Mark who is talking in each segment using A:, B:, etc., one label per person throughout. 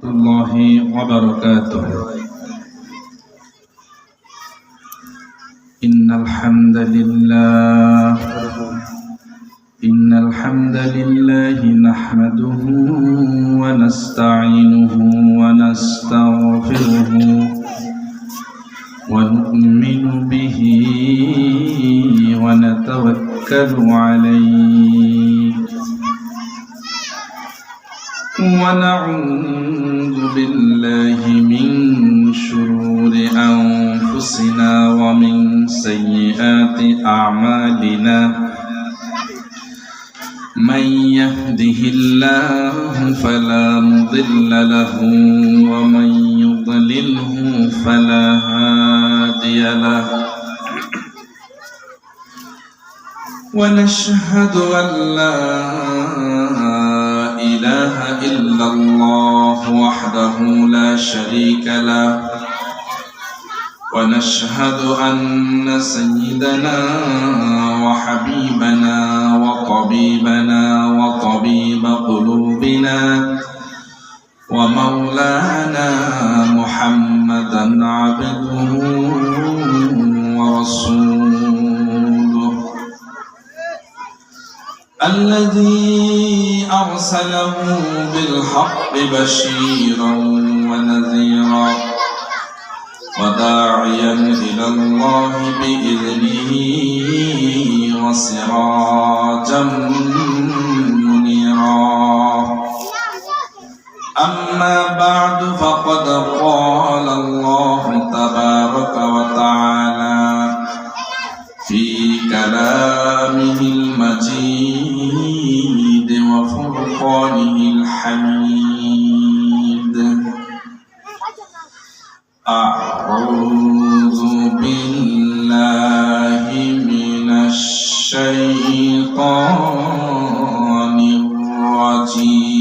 A: الله وبركاته. إن الحمد لله نحمده ونستعينه ونستغفره ونؤمن به ونتوكل عليه ونعوذ بالله من شرور أنفسنا ومن سيئات أعمالنا. من يهده الله فلا مضل له ومن يضلله فلا هادي له. ونشهد أن لا إله إلا الله وحده لا شريك له. ونشهد أن سيدنا وحبيبنا وطبيبنا وطبيب قلوبنا ومولانا محمدا عبده ورسوله الذي أرسله بالحق بشيرا ونذيرا وداعيا إلى الله بإذنه وسراجا منيرا. أما بعد فقد قال الله تبارك وتعالى في كلامه المجيد وفرقانه الحميد: أعوذ بالله من الشيطان الرجيم.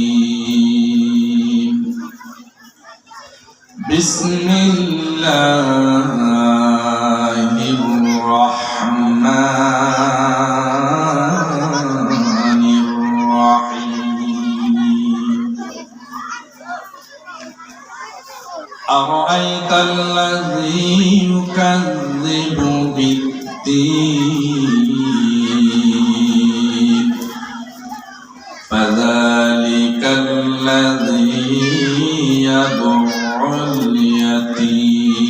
A: بسم الله الرحمن الرحيم. أرأيت الذي يكذب بالدين فذلك الذي يدع اليتيم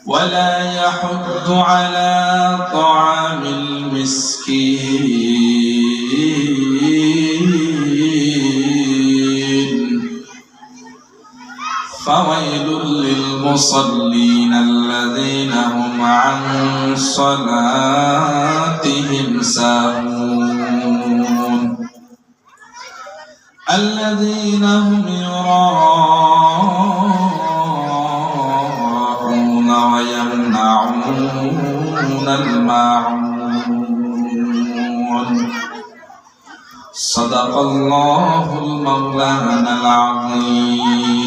A: ولا يحض على طعام المسكين. فويل للمصلين الذين هم عن صلاتهم ساهون الذين هم يراءون ويمنعون الماعون. صدق الله المولانا العظيم.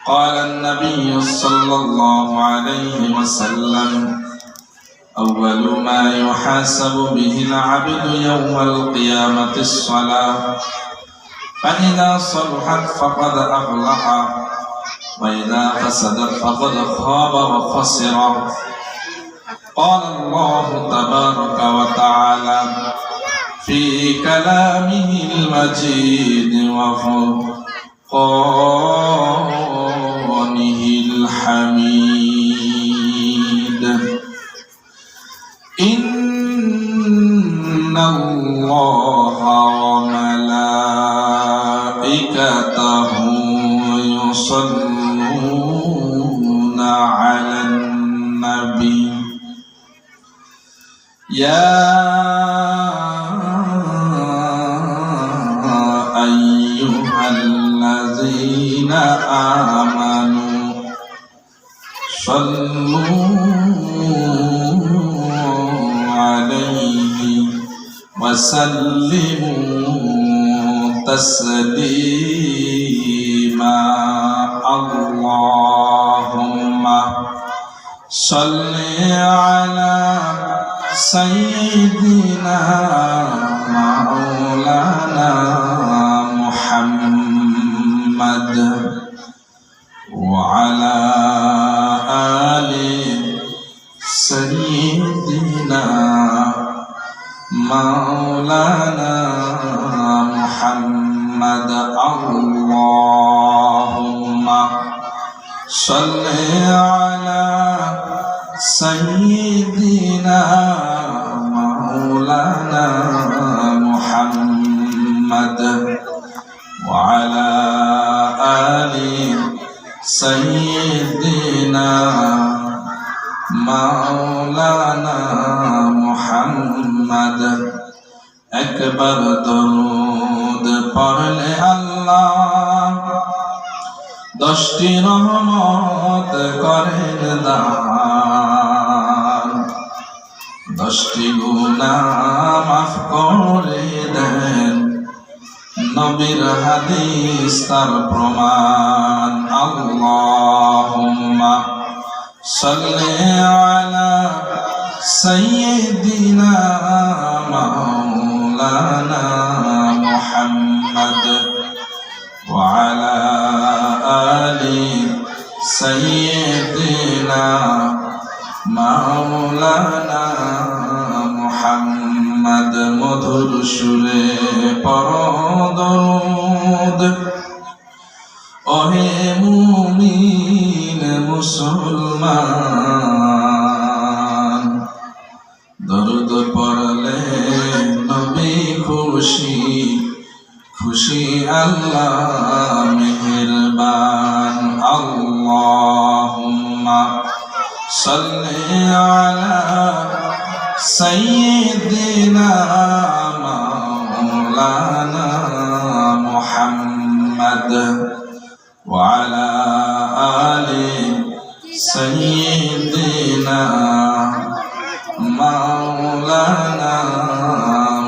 A: قال النبي صلى الله عليه وسلم: أول ما يحاسب به العبد يوم القيامة الصلاة، فإذا صلحت فقد أفلح وإذا فسدت فقد خاب وخسر. قال الله تبارك وتعالى في كلامه المجيد وفرقانه الحميد: إن الله وملائكته يصلون على النبي يا أيها الذين آمنوا صلوا عليه وسلموا تسليما. اللهم صل على سيدنا مولانا محمد اللهم صل على سيدنا مولانا محمد وعلى آل سيدنا مولانا محمد একবার দরুদ পড়লে আল্লাহ 10টি রহমত করেন দান 10টি গুনাহ মাফ করে দেন নবীর হাদিস তার প্রমাণ আল্লাহুম্মা সাল্লি আলা সাইয়্যিদিনা মাওলানা মুহাম্মদ ওয়া আলা আলি সাইয়্যিদিনা মাওলানা মুহাম্মদ মধুর সুরে পড়ো দরুদ ওহে মুমিন মুসলমান দরুদ পড়লে নবী খুশি খুশি আল্লাহ মেহেরবান আল্লাহুম্মা সাল্লি আলা সাইয়্যিদিনা মাওলানা মুহাম্মদ ওয়া আলা আলি সাইয়্যিদিনা মাওলানা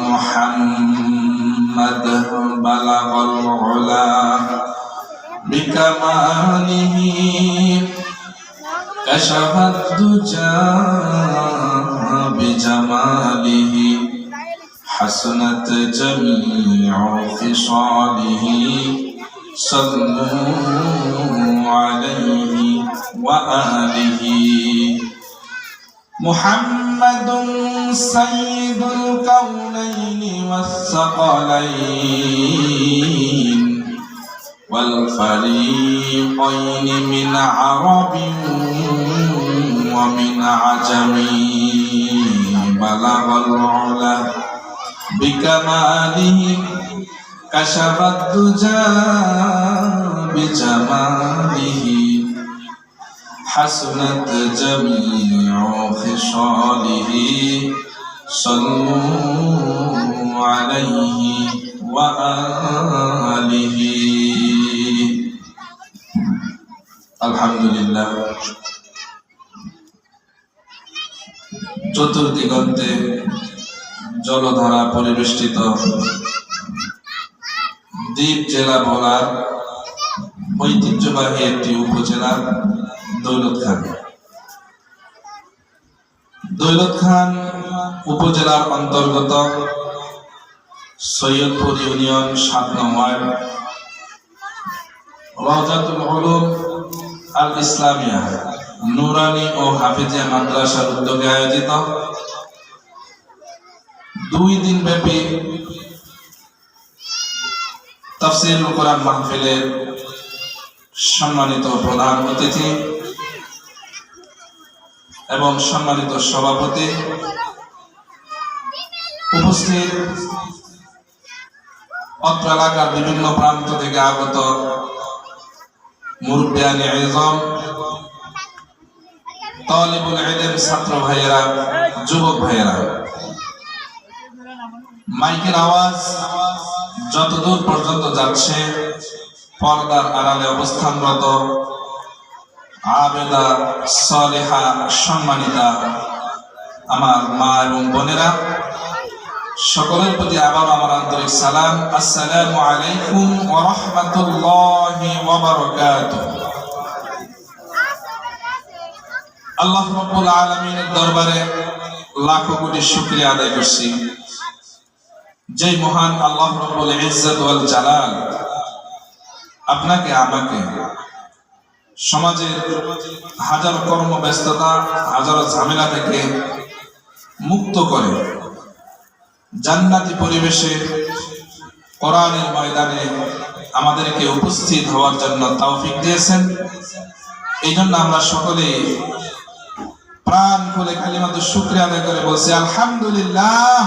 A: মুহাম্মদ বালাগাল উলা বিকামালিহি كشفت الدجى بجماله حسنت جميع خصاله صلوا عليه وآله محمد سيد الكونين والثقلين والفريقين من عرب ومن عجم بلغ العلا بكماله كشف الدجى بجماله حسنت جميع خصاله صلوا عليه وآله আলহামদুলিল্লাহ চতুর্দিগন্তে জলধারা পরিবেষ্টিত দ্বীপ জেলা ভোলার ঐতিহ্যবাহী একটি উপজেলা দৌলত খান উপজেলার অন্তর্গত সৈয়দপুর ইউনিয়ন 7 নং ওয়ার্ড রওজাতুল উলুম আল ইসলামিয়া নুরানি ও হাফিজিয়া মাদ্রাসার উদ্যোগে আয়োজিত 2 দিন ব্যাপী তাফসীরুল কোরআন মাহফিলের সম্মানিত প্রধান অতিথি এবং সম্মানিত সভাপতি উপস্থিত অত্র এলাকার বিভিন্ন প্রান্ত থেকে আগত মুরব্বিয়ানে আযম তালিবুল ইলম ছাত্র ভাইয়েরা যুবক ভাইয়েরা মাইকের আওয়াজ যতদূর পর্যন্ত যাচ্ছে পর্দার আড়ালে অবস্থানরত আবেদা সালেহা সম্মানিতা আমার মা এবং বোনেরা সকলের প্রতি আবার আমার আন্তরিক সালাম আসসালামু আলাইকুম ওয়া রাহমাতুল্লাহি ওয়া বারাকাতুহু আল্লাহ রাব্বুল আলামিনের দরবারে লাখো কোটি শুকরিয়া আদায় করছি যে মহান আল্লাহ রাব্বুল ইজ্জত ওয়াল জালাল আপনাকে আমাকে সমাজের হাজারো কর্মব্যস্ততা হাজারো ঝামেলা থেকে মুক্ত করে জান্নাতি পরিবেশে কোরআনের ময়দানে আমাদেরকে উপস্থিত হওয়ার জন্য তৌফিক দিয়েছেন। এই জন্য আমরা সকলে প্রাণ খুলে কালিমাতুশ শুকরিয়া আদায় করে বলছি আলহামদুলিল্লাহ।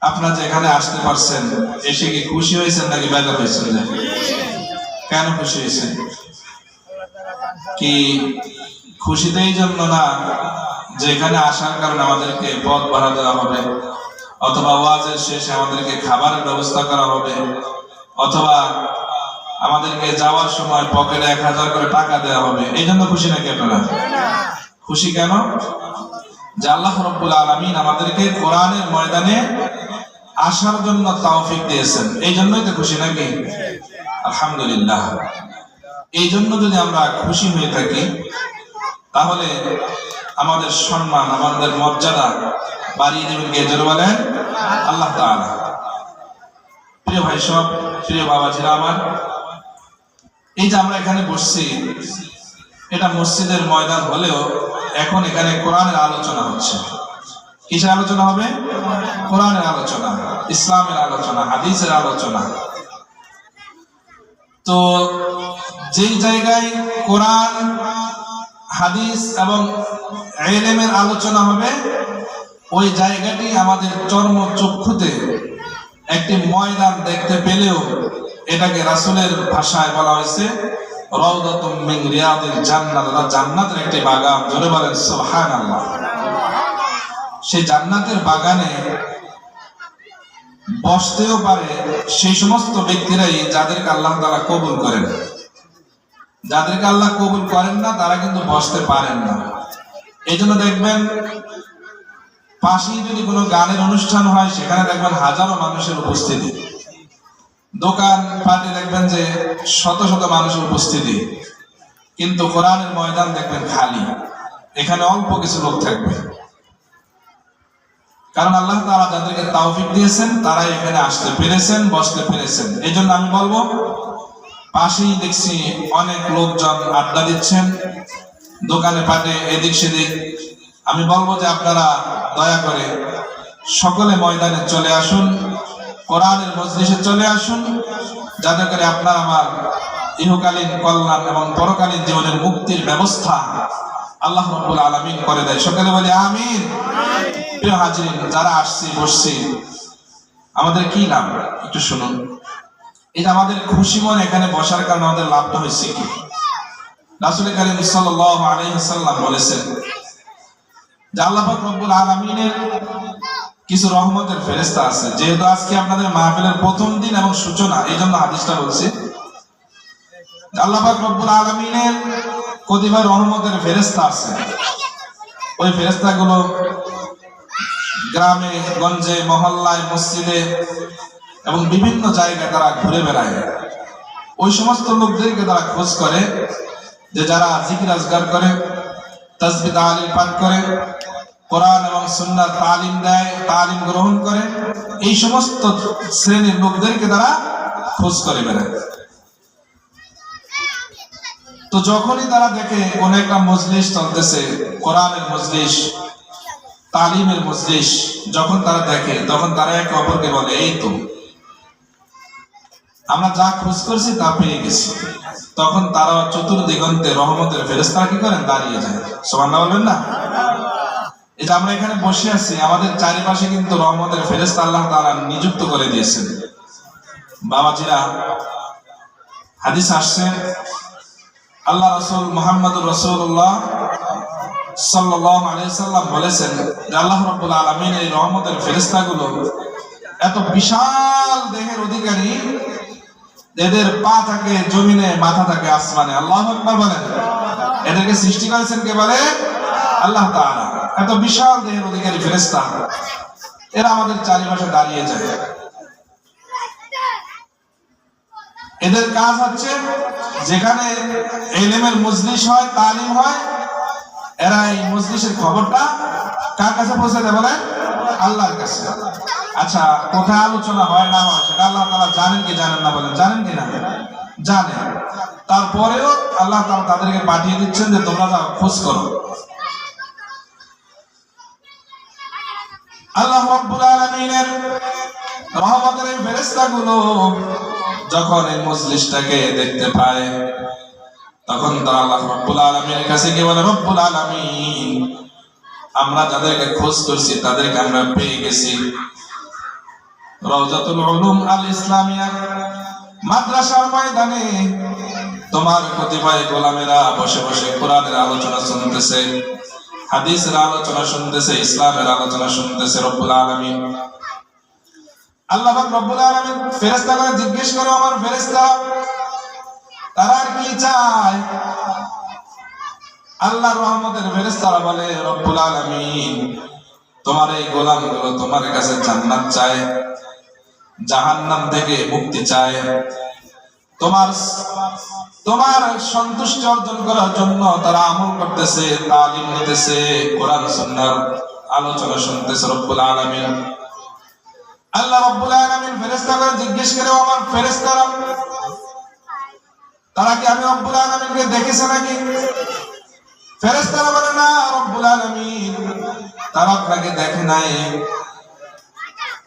A: আপনারা যে এখানে আসতে পারছেন, এসে কি খুশি হয়েছেন নাকি বেজার হয়েছেন? কেন খুশি হয়েছেন? কি খুশিতে এই জন্য না যে এখানে আসার কারণে আমাদেরকে পথ ভাড়া দেওয়া হবে, অথবা ওয়াজের শেষে আমাদেরকে খাবারের ব্যবস্থা করা হবে, অথবা আমাদেরকে যাওয়ার সময় পকেটে 1000 করে টাকা দেওয়া হবে, এই জন্য খুশি নাকি আপনারা? খুশি কেন? যে আল্লাহ রাব্বুল আলামিন আমাদেরকে কোরআনের ময়দানে আসার জন্য তৌফিক দিয়েছেন, এই জন্যই তো খুশি নাকি? আলহামদুলিল্লাহ। এই জন্য যদি আমরা খুশি হয়ে থাকি, তাহলে আমাদের সম্মান, আমাদের মর্যাদা বাড়িয়ে দেবেন কে? জোরে বলেন আল্লাহ তাআলা। প্রিয় ভাই সব, প্রিয় বাবাজিরা আমার, এই যে আমরা এখানে বসছি, এটা মসজিদের ময়দান হলেও এখন এখানে কোরআনের আলোচনা হচ্ছে। কিসের আলোচনা হবে? কোরআনের আলোচনা, ইসলামের আলোচনা, হাদিসের আলোচনা। তো যেই জায়গায় কোরআন, হাদিস এবং ইলমের আলোচনা হবে, ওই জায়গাটি আমাদের চর্মচক্ষুতে একটি ময়দান দেখতে পেলেও এটাকে রাসূলের ভাষায় বলা হয়েছে রাউদাতুম মিন রিয়াদিল জান্নাত, জান্নাতের একটি বাগান। জোরে বলেন সুবহানাল্লাহ। সেই জান্নাতের বাগানে বসতেও পারে সেই সমস্ত ব্যক্তিরাই যাদেরকে আল্লাহ তাআলা কবুল করেন। যাদেরকে আল্লাহ কবুল করেন না তারা কিন্তু বসতে পারেন না। এই জন্য দেখবেন পাশেই যদি কোনো গানের অনুষ্ঠান হয়, সেখানে দেখবেন হাজারো মানুষের উপস্থিতি। দোকান পাটে দেখবেন যে শত শত মানুষের উপস্থিতি, কিন্তু কোরআনের ময়দান দেখবেন খালি, এখানে অল্প কিছু লোক থাকবে। কারণ আল্লাহ তাআলা যাদেরকে তৌফিক দিয়েছেন তারাই এখানে আসতে পেরেছেন, বসতে পেরেছেন। এই জন্য আমি বলবো, পাশেই দেখছি অনেক লোকজন আড্ডা দিচ্ছেন দোকানে পাটে এদিক সেদিক। আমি বলবো যে আপনারা দয়া করে সকলে ময়দানে চলে আসুন, কোরআনের মজলিসে চলে আসুন, যাতে করে আপনার আমার ইহকালীন কল্যাণ এবং পরকালীন জীবনের মুক্তির ব্যবস্থা আল্লাহ রাব্বুল আলামিন করে দেয়। সকলে বলি আমিন। প্রিয় হাজিরিন, যারা আসছি বসছি, আমাদের কি লাভ একটু শুনুন। এই যে আমাদের খুশি মনে এখানে বসার কারণে আমাদের লাভটা হয়েছে কি? রাসূল কারীম সাল্লাল্লাহু আলাইহি ওয়াসাল্লাম বলেছেন যে আল্লাহ পাক রব্বুল আলামিনের কিছু রহমতের ফেরেশতা আছে। যেহেতু আজকে আপনাদের মাহফিলের প্রথম দিন এবং সূচনা, এই জন্য হাদিসটা বলছি। আল্লাহ পাক রব্বুল আলামিনের কতিপয় রহমতের ফেরেশতা আছে। ওই ফেরেশতাগুলো গ্রামে গঞ্জে, মহল্লায়, মসজিদে এবং বিভিন্ন জায়গায় তারা ঘুরে বেড়ায়। ওই সমস্ত লোকদেরকে তারা খোঁজ করে যে যারা জিকির আজগার করে, তাসবিহ তাহলিল পাঠ করে, কোরআন এবং সুন্নাহ তালিম দেয়, তালিম গ্রহণ করে, এই সমস্ত শ্রেণীর লোকদেরকে তারা খোঁজ করে বেড়ায়। তো যখনই তারা দেখে কোন একটা মজলিস চলতেছে, কোরআনের মজলিস, তালিমের মজলিস, যখন তারা দেখে তখন তারা একে অপরকে বলে, এই তো আমরা যা খোঁজ করছি তা পেয়ে গেছি। তখন তারা চতুর্দিগন্তে রহমতের ফেরেশতারা কি করেন? দাঁড়িয়ে যায়। সুবহানাল্লাহ বলবেন না? এই যে আমরা এখানে বসে আছি, আমাদের চারিপাশে কিন্তু রহমতের ফেরেশতা আল্লাহ তাআলা নিযুক্ত করে দিয়েছেন। বাবাজিরা, হাদিস আসছে আল্লাহ রাসূল মুহাম্মদুর রাসূলুল্লাহ সাল্লাল্লাহু আলাইহি সাল্লাম বলেছেন যে আল্লাহ রাব্বুল আলামিন এই রহমতের ফেরেশতাগুলো এত বিশাল দেহের অধিকারী, এদের পা থাকে জমিনে, মাথা থাকে আসমানে। আল্লাহু আকবার বলেন। এদেরকে সৃষ্টি করেছেন কে? বলে আল্লাহ তাআলা। এত বিশাল দেহের অধিকারী ফেরেশতা, এরা আমাদের চারিপাশে দাঁড়িয়ে যায়। এদের কাজ হচ্ছে যেখানে ইলমের মজলিস হয়, তালিম হয়, এরা এই মজলিসের খবরটা কার কাছে পৌঁছে দেয়? বলে আল্লাহর কাছে। আচ্ছা, কোথায় আলোচনা হয় না হয় সেটা আল্লাহ তাআলা জানেন কি জানেন না? বলেন জানেন কি না? জানেন। তারপরেও আল্লাহ তাআলা তাদেরকে পাঠিয়ে দিচ্ছেন যে তোমরা যাও খোঁজ করো। আল্লাহ রাব্বুল আলামিনের রহমতের এই ফেরেশতাগুলো যখন এই মজলিসটাকে দেখতে পায়, তখন তারা আল্লাহ রাব্বুল আলামিনের কাছে গিয়ে বলে, রব্বুল আলামিন, আমরা যাদেরকে খোঁজ করছি তাদেরকে আমরা পেয়ে গেছি। রওজাতুল উলুম আল ইসলামিয়া মাদ্রাসার ময়দানে তোমার কতিপয় গোলামেরা বসে বসে কোরআনের আলোচনা শুনতেছে, হাদিসের আলোচনা শুনতেছে, ইসলামের আলোচনা শুনতেছে। রব্বুল আলামিন, আল্লাহ পাক রব্বুল আলামিন ফেরেশতাকে জিজ্ঞেস করে, আমার ফেরেশতা তারা কি চায়? আল্লাহর রহমতের ফেরেশতারা বলে, রব্বুল আলামিন, তোমার এই গোলামগুলো তোমার কাছে জান্নাত চায়, জাহান্নাম থেকে মুক্তি চায়, তোমার সন্তুষ্টি অর্জন করার জন্য তারা আমল করতেছে, তালিম নিতেছে, কোরআন সুন্নাহর আলোচনা শুনতেছে। রব্বুল আলামিন, আল্লাহ রাব্বুল আলামিন ফেরেশতাকে জিজ্ঞেস করে, আমার ফেরেশতারা তারা কি আমি রব্বুল আলামিনকে দেখেছে নাকি? ফেরেশতারা বলে, না রব্বুল আলামিন, তারা আপনাকে দেখে নাই।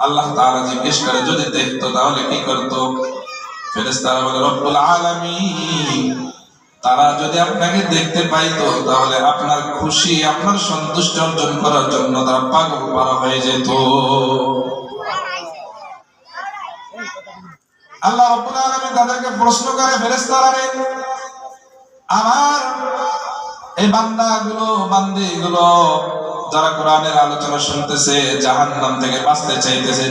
A: আল্লাহ তাআলা জিজ্ঞেস করে, যদি দেখতো তাহলে কি করতো? ফেরেশতারা বলে, রব্বুল আলামিন, তারা যদি আপনাকে দেখতে পাইতো তাহলে আপনার খুশি, আপনার সন্তুষ্টি অর্জন করার জন্য তারা পাগল পারা হয়ে যেত। আল্লাহ রাব্বুল আলামিন তাদেরকে প্রশ্ন করে, ফেরেশতারা রে, আমার এই বান্দিগুলো যারা কোরআনের আলোচনা শুনতেছে, জাহান্নাম থেকে বাঁচতে চাইতেছে,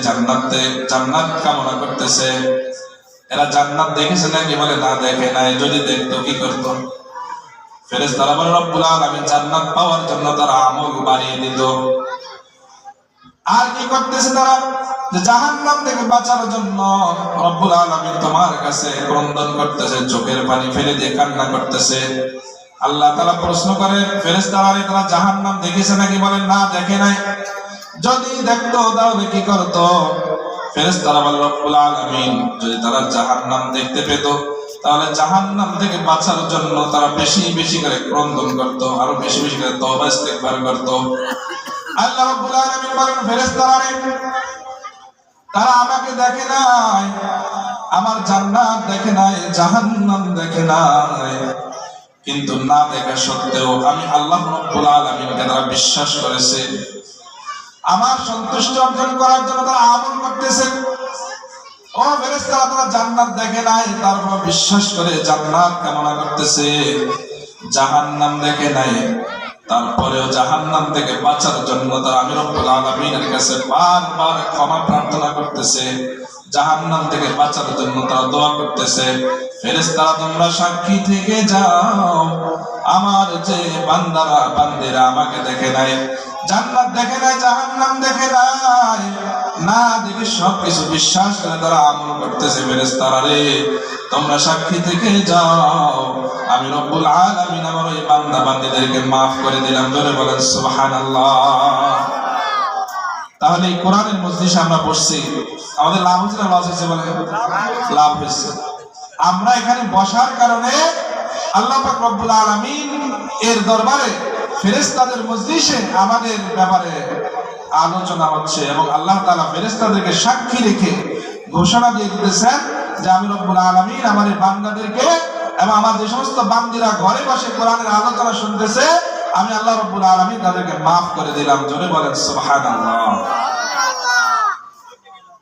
A: জান্নাত কামনা করতেছে, এরা জান্নাত দেখেছে নাকি? বলে, না দেখে নাই। যদি দেখতো কি করতো? ফেরেশতারা বলে, রব্বুল আলামিন জান্নাত পাওয়ার জন্য তারা আমল বাড়িয়ে দিত। আর কি করতেছে তারা? যে জাহান্নাম থেকে বাঁচার জন্য রব্বুল আলামিন তোমার কাছে ক্রন্দন করতেছে, চোখের পানি ফেলে দিয়ে কান্না করতেছে। আল্লাহ তাআলা প্রশ্ন করে, ফেরেশতারা তারা জাহান্নাম দেখেছে নাকি? বলেন, না দেখে নাই। যদি দেখতো তাহলে কি করতো? ফেরেশতারা বলে, রব্বুল আলামিন, যদি তারা জাহান্নাম দেখতে পেত তাহলে জাহান্নাম থেকে বাঁচার জন্য তারা বেশি বেশি করে ক্রন্দন করত, আরো বেশি বেশি করে তওবা ইস্তিগফার করত। আল্লাহ রাব্বুল আলামিন বলেন, ফেরেশতারা তারা আমাকে দেখে নাই, আমার জান্নাত দেখে নাই, জাহান্নাম দেখে নাই, কিন্তু না দেখা সত্ত্বেও আমি আল্লাহ রাব্বুল আলামিনকে তারা বিশ্বাস করেছে, আমার সন্তুষ্টি অর্জন করার জন্য তারা আমল করতেছে। ও ফেরেশতারা, তারা জান্নাত দেখে নাই, তারপর বিশ্বাস করে জান্নাত কামনা করতেছে, জাহান্নাম দেখে নাই, তারপরেও জাহান্নাম থেকে বাঁচার জন্য তারা আমি রব্বুল আলামিনের কাছে বারবার ক্ষমা প্রার্থনা করতেছে, জাহান্নাম থেকে বাঁচার জন্য তারা দোয়া করতেছে। ফেরেশতারা, তোমরা সাক্ষী থেকে যাও, আমার যে বান্দিরা আমাকে দেখে নাই, জান্নাত দেখে নাই, জাহান্নাম দেখে নাই, না দেখে সবকিছু বিশ্বাস করে তারা আমল করতেছে। ফেরেশতারা রে, তোমরা সাক্ষী থেকে যাও, আমি রব্বুল আলামিন আমার ওই বান্দাদেরকে মাফ করে দিলাম। জোরে বলেন সুবহানাল্লাহ। তাহলে এই কোরআনের মজলিসে আমরা বসছি, আমাদের লাভ হচ্ছে না লস হয়েছে? বলে লাভ হয়েছে। আমরা এখানে বসার কারণে আল্লাহ পাক রব্বুল আলামিন এর দরবারে ফেরেশতাদের মজলিসে আমাদের ব্যাপারে আলোচনা হচ্ছে, এবং আল্লাহ তাআলা ফেরেশতাদেরকে সাক্ষী রেখে ঘোষণা দিয়ে দিতেছেন যে আমি রব্বুল আলামিন আমার এই বান্দাদেরকে এবং আমার যে সমস্ত বান্দিরা ঘরে বসে কোরআনের আলোচনা শুনতেছে, আমি আল্লাহ রব্বুল আলামিন তাদেরকে মাফ করে দিলাম। জোরে বলেন সুবহানাল্লাহ।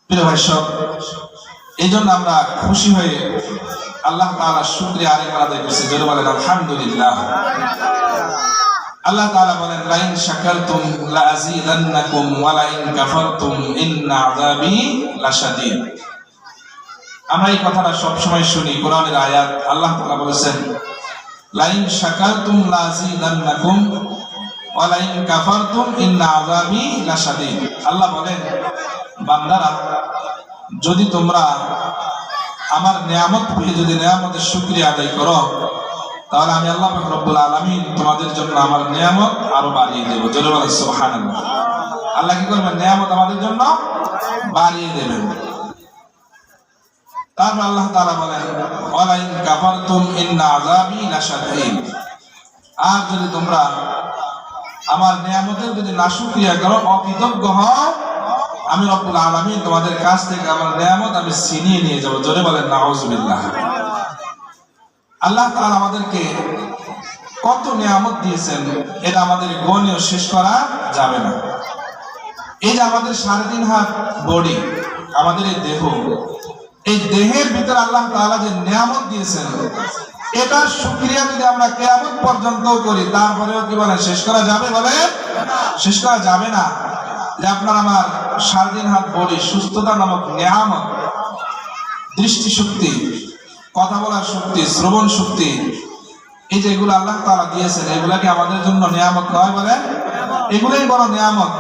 A: প্রিয় ভাই সব, এই জন্য আমরা খুশি হয়ে আল্লাহ তাআলার শুকরিয়া আদায় আদায় করছি। জোরে বলেন আলহামদুলিল্লাহ। আল্লাহ তাআলা বলেন, লাইন শাকারতুম লাযীদান্নাকুম ওয়া লাইন কাফারতুম ইন্না আযাবি লাশাদীদ। আমরা এই কথাটা সব সময় শুনি, কোরআনের আয়াত। আল্লাহ তাআলা বলেছেন, লাইন শাকারতুম লাযীদান্নাকুম ওয়া লাইন কাফারতুম ইন্না আযাবি লাশাদীদ। আল্লাহ বলেন, বান্দারা, যদি তোমরা আমার নিয়ামত পেয়ে যদি নিয়ামতের শুকরিয়া আদায় করো, তাহলে আমি আল্লাহ পাক রব্বুল আলামিন তোমাদের জন্য আমার নিয়ামত আরো বাড়িয়ে দেব। জোরে বলেন সুবহানাল্লাহ। আল্লাহ কি করবেন? নিয়ামত আমাদের জন্য বাড়িয়ে দেবেন। তারপর আল্লাহ তাআলা বলেন, ওয়ালাইন কাফারতুম ইন্না আযাবি লাশাদীদ। আর যদি তোমরা আমার নিয়ামতের যদি নাশুকরিয়া করো, অকৃতজ্ঞ হও, আমি রব্বুল আলামিন তোমাদের কাছ থেকে আমার নিয়ামত আমি ছিনিয়ে নিয়ে যাব। জোরে বলেন নাউজুবিল্লাহ। আল্লাহ তাআলা আমাদেরকে কত নিয়ামত দিয়েছেন, এটা আমাদের গণেও শেষ করা যাবে না। এই যে আমাদের 3.5 হাত বডি, আমাদের এই দেহ, এই দেহের ভিতরে আল্লাহ তাআলা যে নিয়ামত দিয়েছেন, এটার শুকরিয়া যদি আমরা কিয়ামত পর্যন্ত করি, তারপরেও কি বলেন শেষ করা যাবে? বলে শেষ করা যাবে না। যে আপনার আমার 3.5 হাত বডি, সুস্থতা নামক নিয়ামত, দৃষ্টি শক্তি, কথা বলার শক্তি, শ্রবণ শক্তি, এই যে এগুলো আল্লাহ তাআলা দিয়েছেন, এগুলা কি আমাদের জন্য নিয়ামত নয়? বলে এগুলোই বড় নিয়ামত।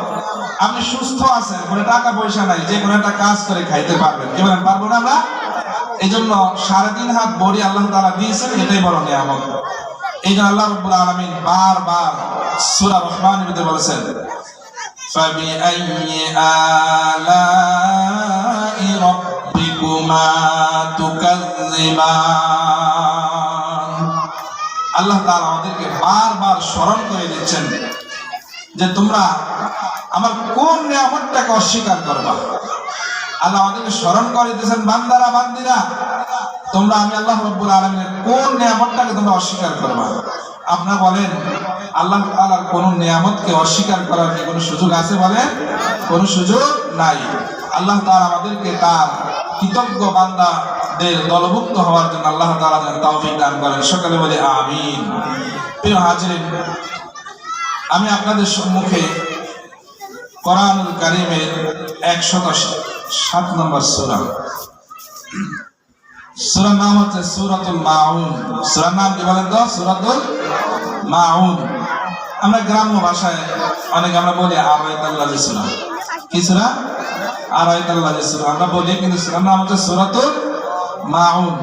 A: আপনি সুস্থ আছেন, কোনো টাকা পয়সা নাই, যে কোনো একটা কাজ করে খাইতে পারবেন, কি বলেন পারবো না আমরা? এই জন্য 3.5 হাত বডি আল্লাহ তাআলা দিয়েছেন, এটাই বড় নিয়ামত। এই জন্য আল্লাহ রাব্বুল আলামিন বারবার সূরা রহমানের ভিতরে বলেছেন, ফাবিআইয়ি আলাই রাব্বিকুমা তুকাজ্জিবান। আল্লাহ তাআলা আমাদেরকে বারবার স্মরণ করে দিচ্ছেন যে তোমরা আমার কোন নিয়ামতটাকে অস্বীকার করবা। আল্লাহ আমাদেরকে স্মরণ করে দিয়েছেন, বান্দারা বান্দিরা, তোমরা আমি আল্লাহ রাব্বুল আলামিনের কোন নিয়ামতটাকে তোমরা অস্বীকার করবা। আপনারা বলেন আল্লাহ তাআলার কোন নিয়ামতকে অস্বীকার করার কি কোনো সুযোগ আছে? বলেন কোনো সুযোগ নাই। আল্লাহ তাআলা আমাদেরকে তার কৃতজ্ঞ বান্দাদের দলভুক্ত হওয়ার জন্য আল্লাহ তাআলা যেন তৌফিক দান করেন। সকলে বলে আমিন। প্রিয় হাজিরিন, আমি আপনাদের সম্মুখে কোরআনুল কারীমের 107 নম্বর সূরা, সূরার নাম হচ্ছে সূরাতুল মাউন। সূরার নাম কি বলেন তো? সূরাতুল মাউন। আমরা গ্রাম্য ভাষায় অনেক আমরা বলি আরাইতাল্লাহি সূরা। কি সূরা? আরাইতাল্লাহি সূরা আমরা বলি, কিন্তু সূরার নাম হচ্ছে সূরাতুল মাউন।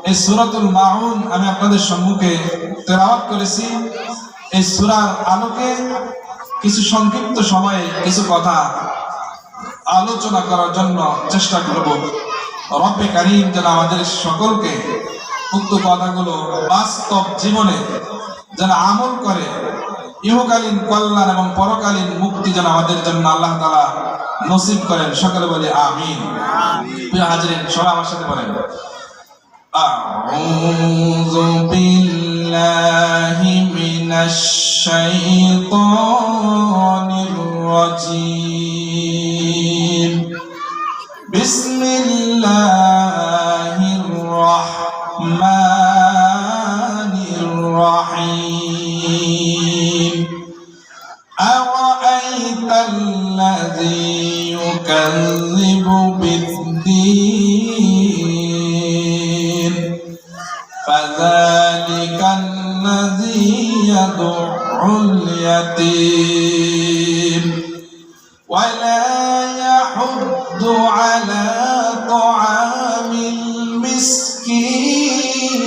A: এই সূরাতুল মাউন আমি আপনাদের সম্মুখে তেলাওয়াত করেছি। এই সূরার আলোকে কিছু সংক্ষিপ্ত সময়ে কিছু কথা আলোচনা করার জন্য চেষ্টা করব। রব্বে কারীম যেন আমাদের সকলকে উক্ত কথাগুলো বাস্তব জীবনে যেন আমল করে ইহকালীন কল্যাণ এবং পরকালীন মুক্তি যেন আমাদের জন্য আল্লাহ তাআলা নসিব করেন। সকলে বলি আমিন। প্রিয় হাজিরিন, সবাই আমার সাথে বলেন, আউযু বিল্লাহি মিনাশ শাইতানির রাজীম। বিসমিল্লাহির রাহমানির রাহিম। আরাআইতাল্লাযী ইউকাযযিবু বিদ্দীন ফাযালিকাল্লাযী ইয়াদউল ইয়াতীম ওয়া লা ইয়াহুদ্দু আলা তুআমিল মিসকিন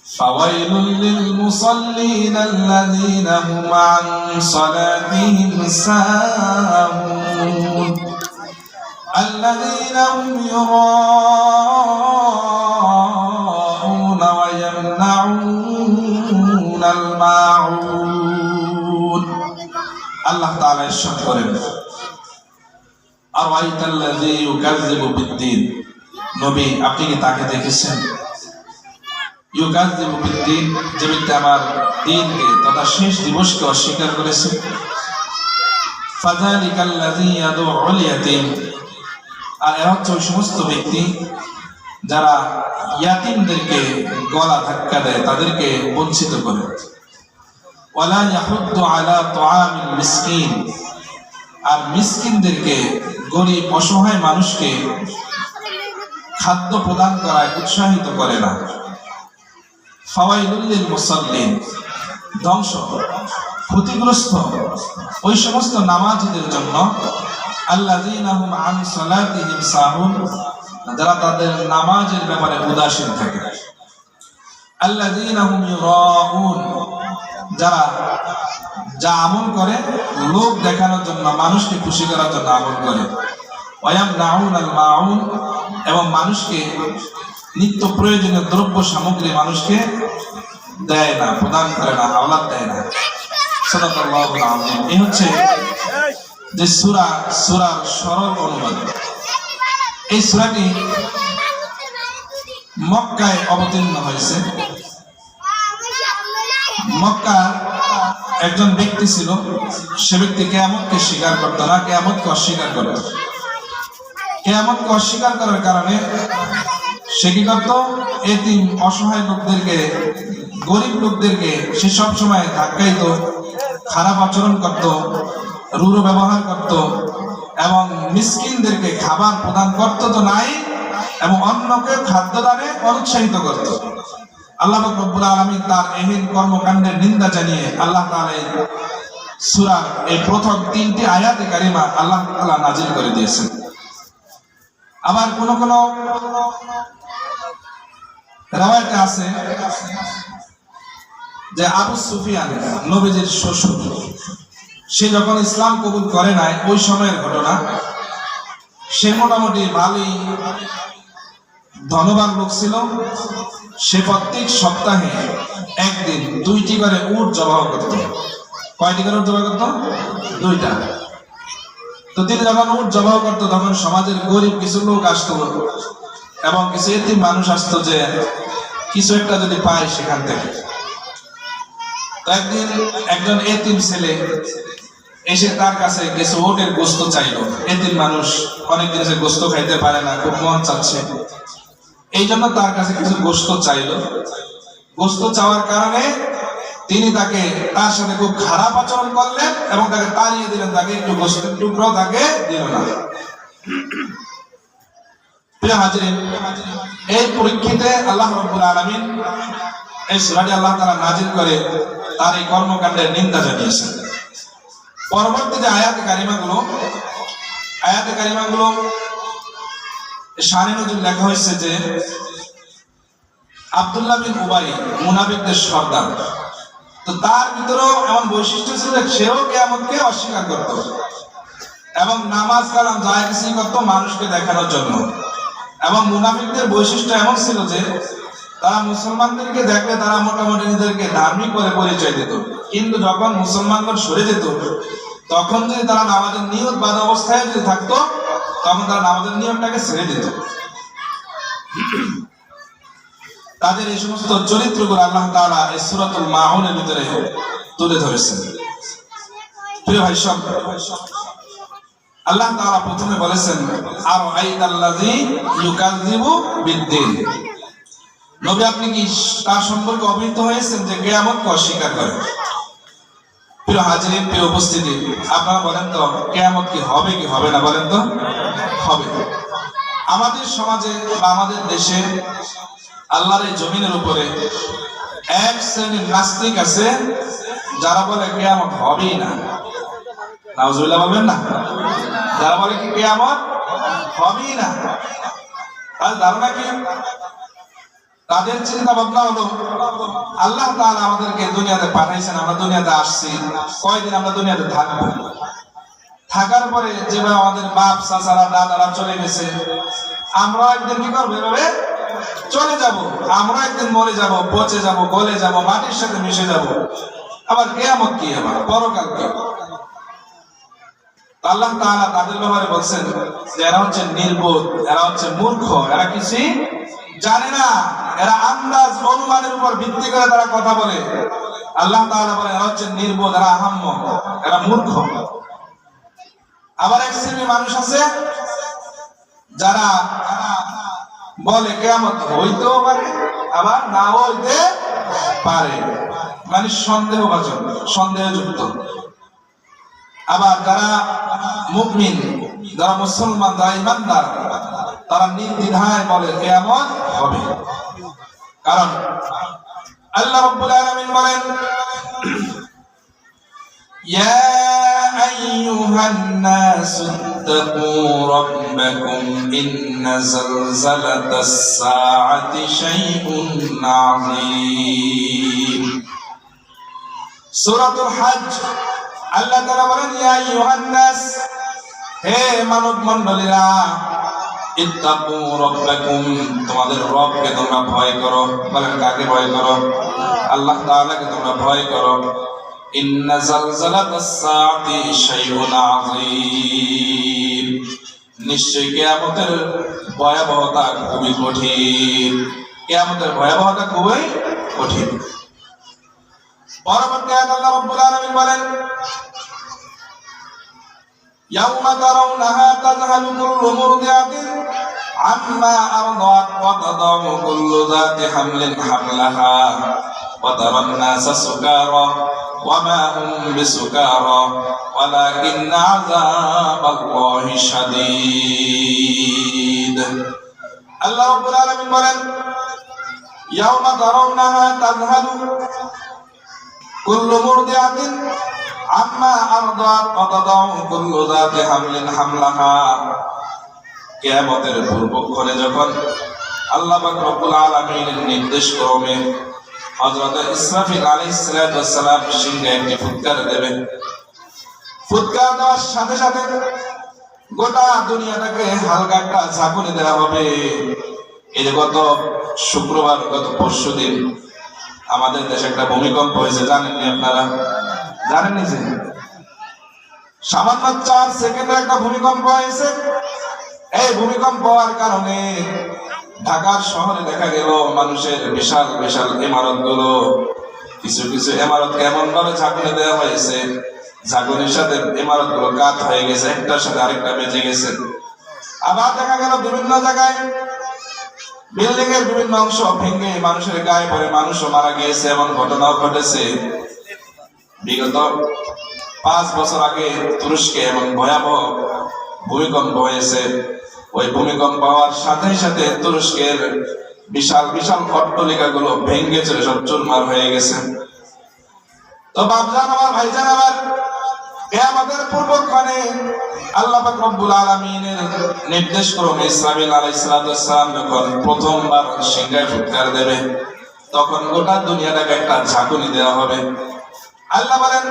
A: ফাওয়াইলুল লিল মুসাল্লিন আল্লাযীনা হুম আন সালাতিহিম সাহুন الذين هم يراءون ويمنعون الماعون। আল্লাহ তাআলা ইরশাদ করেন, আরাইতাল্লাযী ইউকাযযিবু বিদ্দীন। নবী, আপনি কি তাকে দেখেছেন? ইউকাযযিবু বিদ্দীন, যে ব্যক্তি আমার দ্বীনকে তথা শেষ দিবসকে অস্বীকার করেছে। ফাযালিকাল্লাযী ইয়াদউল ইয়াতীম, আর এরা হচ্ছে ওই সমস্ত ব্যক্তি যারা ইয়াতিমদেরকে গলা ধাক্কা দেয়, তাদেরকে বঞ্চিত করে। ওয়ালা ইয়াহুদ্দু আলা তুআমিল মিসকিন, আর মিসকিনদেরকে, গরিব অসহায় মানুষকে খাদ্য প্রদান করায় উৎসাহিত করে না। ফাওয়াইলুল লিল মুসাল্লিন, ধ্বংস, ক্ষতিগ্রস্ত ওই সমস্ত নামাজীদের জন্য, আল্লাযীনা হুম আন সালাতিহিম সাহুন, যারা তাদের নামাজের ব্যাপারে উদাসীন থাকে। আল্লাযীনা হুম ইউরাউন, যারা যা আমল করে লোক দেখানোর জন্য, মানুষকে খুশি করার জন্য আমল করে। ওয়ায়ামনাউনাল মাউন, এবং মানুষকে নিত্য প্রয়োজনীয় দ্রব্য সামগ্রী মানুষকে দেয় না, প্রদান করে না, আওলাদ দেয় না। সাদাকাল্লাহুল আযীম। এই হচ্ছে যে সূরার সরল অনুবাদ। এই সূরাটি মক্কায় অবতীর্ণ হয়েছে। মক্কার একজন ব্যক্তি ছিল, সে ব্যক্তি কিয়ামতকে স্বীকার করত না, কিয়ামতকে অস্বীকার করত। কিয়ামতকে অস্বীকার করার কারণে সে কি করত? এতিম অসহায় লোকদেরকে, গরিব লোকদেরকে সে সবসময় ধাক্কাইতো, খারাপ আচরণ করত, রূঢ় ব্যবহার করত এবং মিসকিনদেরকে খাবার প্রদান করত তো নাই, এবং অন্যকে খাদ্য দানে অনুৎসাহিত করত। আল্লাহ পাক রব্বুল আলামিন তার এহেন কর্মকাণ্ডের নিন্দা জানিয়ে আল্লাহ তাআলা সূরার এই প্রথম 3টি আয়াতে কারিমা আল্লাহ তাআলা নাযিল করে দিয়েছেন। আবার কোন রাওয়ায়াতে আছে যে আবু সুফিয়ান নবীজির শ্বশুর, সে যখন ইসলাম কবুল করে নাই, ওই সময়ের ঘটনা। সে মোটামুটি ভালোই ধনবান লোক ছিল। সে প্রত্যেক সপ্তাহে একদিন 2টি করে উট জবাহ করত। কয়টি করে উট জবাহ করত? 2টা। তো তিনি যখন উট জবাহ করত, তখন সমাজের গরিব কিছু লোক আসতো এবং কিছু এতিম মানুষ আসতো যে কিছু একটা যদি পায় সেখান থেকে। তো একদিন একজন এতিম ছেলে এসে তার কাছে কিছু উটের গোশত চাইলো। এতিম মানুষ, অনেকদিন সে গোশত খাইতে পারে না, খুব মন চাচ্ছে, এই জন্য তার কাছে কিছু গোশত চাইলো। গোশত চাওয়ার কারণে তিনি তার সাথে খুব খারাপ আচরণ করলেন এবং তাকে তাড়িয়ে দিলেন, তাকে একটু গোশতের টুকরো তাকে দিল না। প্রিয় হাজিরিন, এই পরীক্ষিতে আল্লাহ রাব্বুল আলামিন এই সূরাটি আল্লাহ তাআলা নাযিল করে তার এই কর্মকাণ্ডের নিন্দা জানিয়েছেন। পরবর্তী যে আয়াতে কারিমাগুলো শানে নজুল লেখা হয়েছে যে আব্দুল্লাহ বিন উবাই মুনাফিকদের সর্দার। তো তার ভিতরেও এমন বৈশিষ্ট্য ছিল যে সেও কিয়ামতকে অস্বীকার করত এবং নামাজ কালাম যা কিছুই করত মানুষকে দেখানোর জন্য। এবং মুনাফিকদের বৈশিষ্ট্য এমন ছিল যে তারা মুসলমানদেরকে দেখলে তারা মোটামুটি নিজেদেরকে ধার্মিক করে পরিচয় দিত, কিন্তু যখন মুসলমানরা সরে যেত, তখন যদি তারা নামাজের নিয়ত বাদ অবস্থায় যদি থাকতো, তখন তারা নামাজের নিয়মটাকে ছেড়ে দিত। তাদের এই সমস্ত চরিত্রগুলো আল্লাহ তাআলা এই সূরাতুল মাউনের ভিতরে তুলে ধরেছেন। প্রিয় ভাই সব, আল্লাহ তাআলা প্রথমে বলেছেন আরাআইতাল্লাযী ইউকাযযিবু বিদ্দীন। নবী, আপনি কি তার সম্পর্কে অবহিত হয়েছেন যে কিয়ামতকে অস্বীকার করে? প্রিয় হাজিরিন, প্রিয় উপস্থিতি, আপনারা বলেন তো কিয়ামত কি হবে কি হবে না? বলেন তো হবে। আমাদের সমাজে বা আমাদের দেশে আল্লাহর এই জমিনের উপরে এক শ্রেণীর নাস্তিক আছে যারা বলে কিয়ামত হবেই না। নাউজুবিল্লাহ বলবেন না? যারা বলে কি কিয়ামত হবেই না, তার ধারণা কি? তাদের চিন্তা ভাবনা হলো আল্লাহ তাআলা আমাদেরকে দুনিয়াতে পাঠাইছেন, আমরা দুনিয়াতে আসছি, কয়দিন আমরা দুনিয়াতে থাকবো, থাকার পরে যেভাবে আমাদের বাপ চাচারা দাদারা চলে গেছে, আমরা একদিন কি করবো? এভাবে চলে যাব। আমরা একদিন মরে যাব, পচে যাব, গলে যাব, মাটির সাথে মিশে যাব। আবার কিয়ামত কি? আবার পরকাল কি? আল্লাহ তাআলা তাদের ব্যাপারে বলছেন যে এরা হচ্ছে নির্বোধ, এরা হচ্ছে মূর্খ, এরা কিছুই জানে না, এরা আন্দাজ অনুমানের উপর ভিত্তি করে তারা কথা বলে। আল্লাহ তাআলা বলেন এরা হচ্ছে নির্বোধ, এরা আহাম্মক, এরা মূর্খ। আবার এক শ্রেণীর মানুষ আছে যারা বলে কিয়ামত হইতেও পারে আবার নাও হইতে পারে, মানে সন্দেহভাজন, সন্দেহযুক্ত। আবার যারা মুমিন, যারা মুসলমান, যারা ঈমানদার, তারা নির্দ্বিধায় বলে কিয়ামত হবে। কারণ আল্লাহ রাব্বুল আলামিন বলেন ইয়া আইয়ুহান নাস ইত্তাকু রাব্বাকুম ইন্না যালজালাতাস সাআতি শাইউন আযীম। সূরাতুল হজ, আল্লাহ তাআলা বলেন ইয়া আইয়ুহান নাস, হে মানব মণ্ডলীরা, ইত্তাকু রাব্বাকুম, তোমাদের রবকে তোমরা ভয় করো। বলেন কাকে ভয় করো? আল্লাহ তাআলাকে তোমরা ভয় করো। ইন্না জালজালাতাস সাআতি শাইউন আযীম, নিশ্চয়ই কিয়ামতের ভয়াবহতা খুবই কঠিন। কিয়ামতের ভয়াবহতা খুবই কঠিন। পরবর্তী আয়াত আল্লাহ রাব্বুল আলামিন বলেন, ইয়াউমা তারাউনাহা তাযহালু কুল্লু মুরদিআতিন আম্মা আরদাত ওয়া তাদাউ কুল্লু যাতি হামলিন হামলাহা ওয়া তারান নাসা সুকারা ওয়া মা হুম বিসুকারা ওয়ালাকিন্না আযাবাল্লাহি শাদীদ। আল্লাহ রাব্বুল আলামিন বলেন, ইয়াউমা তারাউনাহা তাযহালু কুল্লু মুরদিআতিন আম্মা আরদাত ওয়া তাদাউ কুল্লু যাতি হামলিন হামলাহা। কিয়ামতের পূর্বক্ষণে যখন আল্লাহ পাক রব্বুল আলামিনের নির্দেশ ক্রমে হযরত ইসরাফিল আলাইহিস সালাতু ওয়াস সালাম সিংহে একটি ফুৎকার দেবে, ফুৎকার দেওয়ার সাথে সাথে গোটা দুনিয়াটাকে হালকা একটা ঝাঁকুনি দেওয়া হবে। এই যে গত শুক্রবার, গত পরশুদিন আমাদের দেশে একটা ভূমিকম্প হয়েছে, জানেননি আপনারা? জানেননি যে সামান্য 4 সেকেন্ডের একটা ভূমিকম্প হয়েছে। এই ভূমিকম্প হওয়ার কারণে ঢাকার শহরে দেখা গেল মানুষের বিশাল বিশাল ইমারত গুলো, কিছু কিছু ইমারত এমন ভাবে ঝাঁকুনি দেওয়া হয়েছে, ঝাঁকুনির সাথে ইমারত গুলো কাত হয়ে গেছে, একটার সাথে আরেকটা বেজে গেছে। আবার দেখা গেল বিভিন্ন জায়গায় বিল্ডিং এর বিভিন্ন অংশ ভেঙে মানুষের গায়ে পড়ে মানুষও মারা গিয়েছে, এমন ঘটনাও ঘটেছে। বিগত 5 বছর আগে তুরস্কে এমন ভয়াবহ ভূমিকম্প হয়েছে। ওই ভূমিকম্প হওয়ার সাথে সাথে তুরস্কের বিশাল বিশাল অট্টালিকা গুলো ভেঙে চলে সব চুরমার হয়ে গেছে। তো বাপজান আমার, ভাইজান আমার, কিয়ামতের পূর্বক্ষণে আল্লাহ পাক রব্বুল আলামিনের নির্দেশ ক্রমে ইসরাফিল আলাইহিস সালাতু ওয়াস সালাম যখন প্রথমবার সিংহায় ফুৎকার দেবে, তখন গোটা দুনিয়াটাকে একটা ঝাঁকুনি দেওয়া হবে। আল্লাহ বলেন,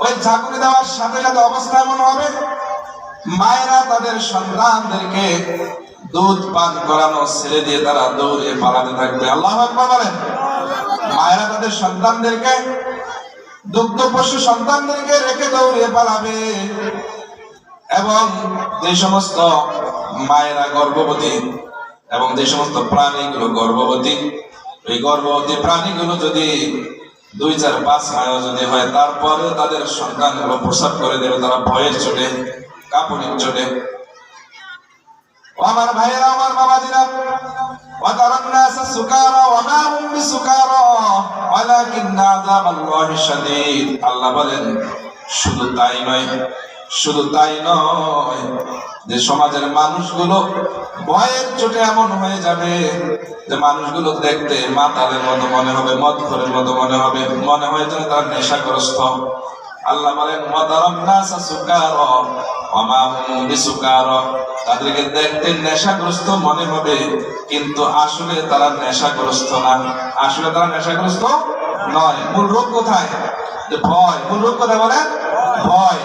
A: ওই ঝাঁকুনি দেওয়ার সাথে সাথে অবস্থা এমন হবে, মায়েরা তাদের সন্তানদেরকে দুধ পান করানো ছেড়ে দিয়ে তারা দৌড়ে পালাতে থাকবে। আল্লাহু আকবার বলেন। মায়েরা তাদের সন্তানদেরকে, দুগ্ধ পশু সন্তানদেরকে রেখে দৌড়ে পালাবে। এবং যে সমস্ত মায়েরা গর্ভবতী এবং যে সমস্ত প্রাণীগুলো গর্ভবতী, ওই গর্ভবতী প্রাণীগুলো যদি 2, 4, 5 মাসও যদি হয়, তারপরেও তাদের সন্তানগুলো প্রসব করে দেবে তারা ভয়ের চোটে, কাঁপুনির চোটে। ও আমার ভাইয়েরা, আমার বাবাজিরা, ওয়া তারান নাসা সুকারা ওয়া মা হুম বিসুকারা ওয়ালাকিন্না আযাবাল্লাহি শাদীদ। আল্লাহ বলেন, শুধু তাই নয়, শুধু তাই নয়, যে সমাজের মানুষগুলো ভয়ের চোটে এমন হয়ে যাবে যে মানুষগুলো দেখতে মাতালের মতো মনে হবে, মদখোরের মতো মনে হবে, মনে হয় যেন তারা নেশাগ্রস্ত। আল্লাহ বলেন, ওয়া তারান নাসা সুকারা ওয়া মা হুম বিসুকারা। তাদেরকে দেখতে নেশাগ্রস্ত মনে হবে, কিন্তু আসলে তারা নেশাগ্রস্ত না, আসলে তারা নেশাগ্রস্ত নয়। মূল রোগ কোথায়? যে ভয়। মূল রোগ কোথায় বলেন? ভয়।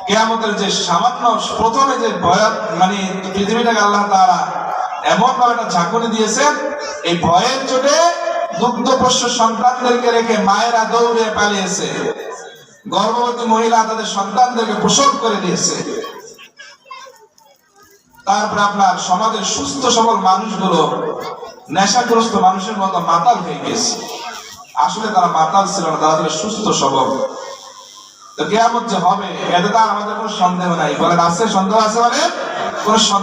A: কিয়ামতের যে সামান্য প্রথমে যে ভয়, মানে পৃথিবীটাকে আল্লাহ তাআলা এমন ভাবে একটা ঝাঁকুনি দিয়েছেন, এই ভয়ের চোটে দুগ্ধ পোষ্য সন্তানদেরকে রেখে মায়েরা দৌড়ে পালিয়েছে, গর্ভবতী মহিলা তাদের সন্তানদেরকে প্রসব করে দিয়েছে। তারপরে আপনার সমাজের সুস্থ সবল মানুষগুলো নেশাগ্রস্ত মানুষের মতো মাতাল হয়ে গেছে। আসলে তারা মাতাল ছিল না, তারা ছিল সুস্থ সবল। তো কিয়ামত যে হবে, এতে তার আমাদের কোনো সন্দেহ নাই। বলেন আছে? সন্দেহ আছে? মানে কোনো